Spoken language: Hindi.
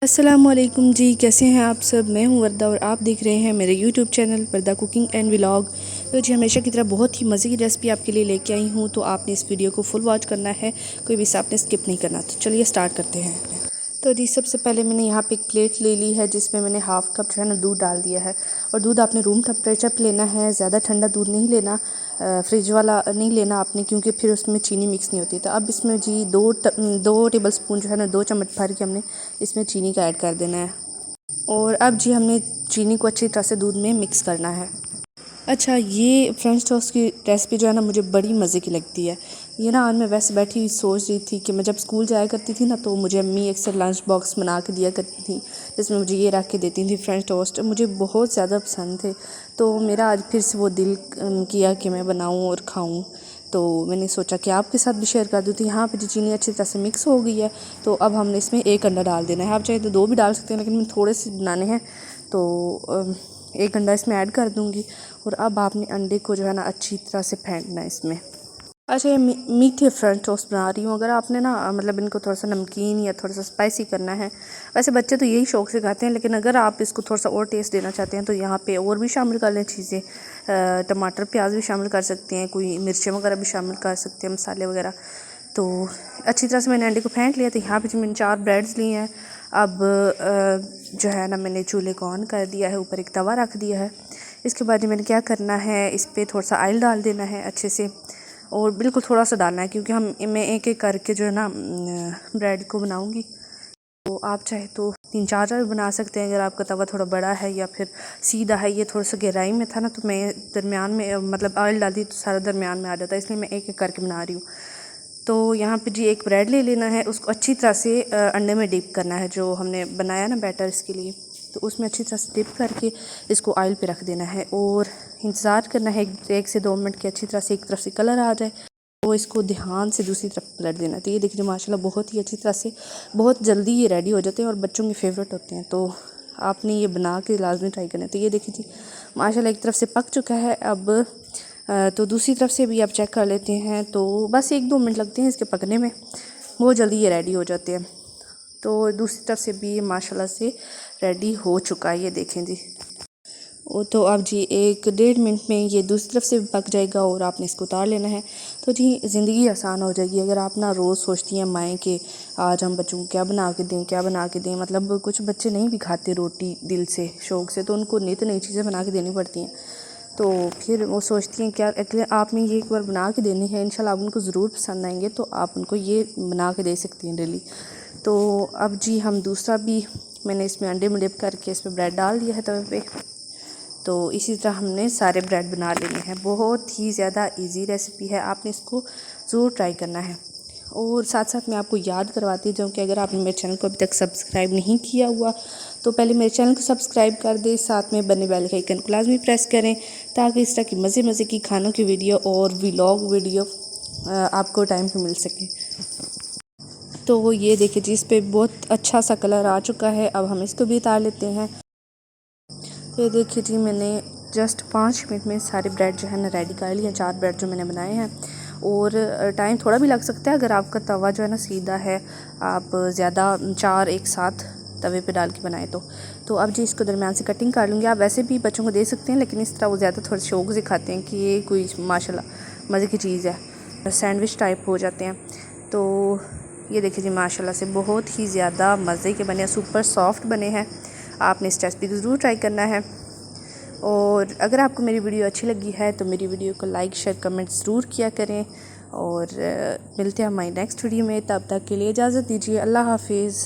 अस्सलामुअलैकुम जी, कैसे हैं आप सब। मैं हूं वर्दा और आप देख रहे हैं मेरे YouTube channel Warda cooking and vlog. तो जी हमेशा की तरह बहुत ही मज़े की रेसिपी आपके लिए लेके आई हूं, तो आपने इस वीडियो को फुल वॉच करना है, कोई भी हिस्सा आपने स्किप नहीं करना। तो चलिए स्टार्ट करते हैं। तो जी सबसे पहले मैंने यहाँ पे एक प्लेट ले ली है जिसमें मैंने हाफ़ कप जो है ना दूध डाल दिया है। और दूध आपने रूम टेम्परेचर पे लेना है, ज़्यादा ठंडा दूध नहीं लेना, फ्रिज वाला नहीं लेना आपने, क्योंकि फिर उसमें चीनी मिक्स नहीं होती। तो अब इसमें जी दो टेबल स्पून जो है ना, 2 चम्मच भर के हमने इसमें चीनी का ऐड कर देना है। और अब जी हमने चीनी को अच्छी तरह से दूध में मिक्स करना है। अच्छा, ये फ्रेंच टोस्ट की रेसिपी जो है ना मुझे बड़ी मज़े की लगती है। ये ना आज मैं वैसे बैठी हुई सोच रही थी कि मैं जब स्कूल जाया करती थी ना, तो मुझे अम्मी अक्सर लंच बॉक्स बना के दिया करती थी जिसमें मुझे ये रख के देती थी फ्रेंच टोस्ट। मुझे बहुत ज़्यादा पसंद थे, तो मेरा आज फिर से वो दिल किया कि मैं बनाऊँ और खाऊँ। तो मैंने सोचा कि आपके साथ भी शेयर कर दूँ। तो यहाँ पे जो चीनी अच्छी तरह से मिक्स हो गई है, तो अब हमने इसमें 1 अंडा डाल देना है। आप चाहे तो 2 भी डाल सकते हैं, लेकिन मैंने थोड़े से बनाने हैं तो 1 अंडा इसमें ऐड कर दूँगी। और अब आपने अंडे को जो है ना अच्छी तरह से फेंटना है इसमें। अच्छा, ये मीठे फ्रेंच टोस्ट बना रही हूँ। अगर आपने ना मतलब इनको थोड़ा सा नमकीन या थोड़ा सा स्पाइसी करना है, वैसे बच्चे तो यही शौक से खाते हैं, लेकिन अगर आप इसको थोड़ा सा और टेस्ट देना चाहते हैं तो यहाँ पे और भी शामिल कर लें चीज़ें। टमाटर प्याज भी शामिल कर सकते हैं, कोई मिर्चें वगैरह भी शामिल कर सकते हैं, मसाले वगैरह। तो अच्छी तरह से मैंने अंडे को फेंट लिया। तो यहाँ पे जो मैंने 4 ब्रेड्स लिए हैं। अब जो है ना मैंने चूल्हे को ऑन कर दिया है, ऊपर एक तवा रख दिया है। इसके बाद मैंने क्या करना है, इस पर थोड़ा सा ऑयल डाल देना है अच्छे से, और बिल्कुल थोड़ा सा डालना है, क्योंकि मैं एक एक करके जो है ना ब्रेड को बनाऊंगी। तो आप चाहे तो 3-4 भी बना सकते हैं अगर आपका तवा थोड़ा बड़ा है या फिर सीधा है। ये थोड़ा सा गहराई में था ना, तो मैं दरमियान में मतलब ऑयल डाल दी तो सारा दरमियान में आ जाता है, इसलिए मैं एक एक करके बना रही हूँ। तो यहाँ पे जी एक ब्रेड ले लेना है, उसको अच्छी तरह से अंडे में डिप करना है, जो हमने बनाया ना बैटर इसके लिए। तो उसमें अच्छी तरह से डिप करके इसको ऑयल पे रख देना है और इंतज़ार करना है 1 से 2 मिनट के, अच्छी तरह से एक तरफ से कलर आ जाए तो इसको ध्यान से दूसरी तरफ पलट देना है। तो ये देखिए माशाल्लाह बहुत ही अच्छी तरह से, बहुत जल्दी ये रेडी हो जाते हैं और बच्चों के फेवरेट होते हैं। तो आपने ये बना के लाजमी ट्राई करना है। तो ये देखिए जी माशाल्लाह एक तरफ से पक चुका है। अब तो दूसरी तरफ से भी आप चेक कर लेते हैं। तो बस 1-2 मिनट लगते हैं इसके पकने में, बहुत जल्दी ये रेडी हो जाते हैं। तो दूसरी तरफ से भी माशाल्लाह से रेडी हो चुका है, ये देखें जी। वो तो अब जी 1-1.5 मिनट में ये दूसरी तरफ से भी पक जाएगा और आपने इसको उतार लेना है। तो जी ज़िंदगी आसान हो जाएगी अगर आप ना रोज़ सोचती हैं माएँ कि आज हम बच्चों को क्या बना के दें, क्या बना के दें। मतलब कुछ बच्चे नहीं भी खाते रोटी दिल से, शौक़ से, तो उनको नई नई चीज़ें बना के देनी पड़ती हैं। तो फिर वो सोचती हैं क्या, इसलिए आपने ये एक बार बना के देनी है, इंशाल्लाह आप उनको ज़रूर पसंद आएंगे। तो आप उनको ये बना के दे सकती हैं डेली। तो अब जी हम दूसरा भी मैंने इसमें अंडे में डिप करके इस पर ब्रेड डाल दिया है तवे पे। तो इसी तरह हमने सारे ब्रेड बना लेने हैं। बहुत ही ज़्यादा इजी रेसिपी है, आपने इसको ज़रूर ट्राई करना है। और साथ साथ मैं आपको याद करवाती जाऊँ कि अगर आपने मेरे चैनल को अभी तक सब्सक्राइब नहीं किया हुआ तो पहले मेरे चैनल को सब्सक्राइब कर दें, साथ में बने बेल के आइकन को लाजमी प्रेस करें, ताकि इस तरह की मज़े की खानों की वीडियो और व्लॉग वीडियो आपको टाइम पे मिल सके। तो ये देखिए जी इस पर बहुत अच्छा सा कलर आ चुका है। अब हम इसको भी उतार लेते हैं। ये देखिए जी मैंने जस्ट 5 मिनट में सारे ब्रेड जो है ना रेडी कर लिए हैं, 4 ब्रेड जो मैंने बनाए हैं। और टाइम थोड़ा भी लग सकता है अगर आपका तवा जो है ना सीधा है, आप ज़्यादा 4 एक साथ तवे पे डाल के बनाएं तो अब जी इसको दरमियान से कटिंग कर लूँगी। आप वैसे भी बच्चों को दे सकते हैं, लेकिन इस तरह वो ज़्यादा थोड़े शौक़ से खाते हैं कि ये कोई माशाल्लाह मज़े की चीज़ है, सैंडविच टाइप हो जाते हैं। तो ये देखिए जी माशाल्लाह से बहुत ही ज़्यादा मज़े के बने हैं, सुपर सॉफ्ट बने हैं। आपने इस रेसिपी को ज़रूर ट्राई करना है। और अगर आपको मेरी वीडियो अच्छी लगी है तो मेरी वीडियो को लाइक शेयर कमेंट ज़रूर किया करें। और मिलते हैं हमारी नेक्स्ट वीडियो में, तब तक के लिए इजाज़त दीजिए। अल्लाह हाफिज़।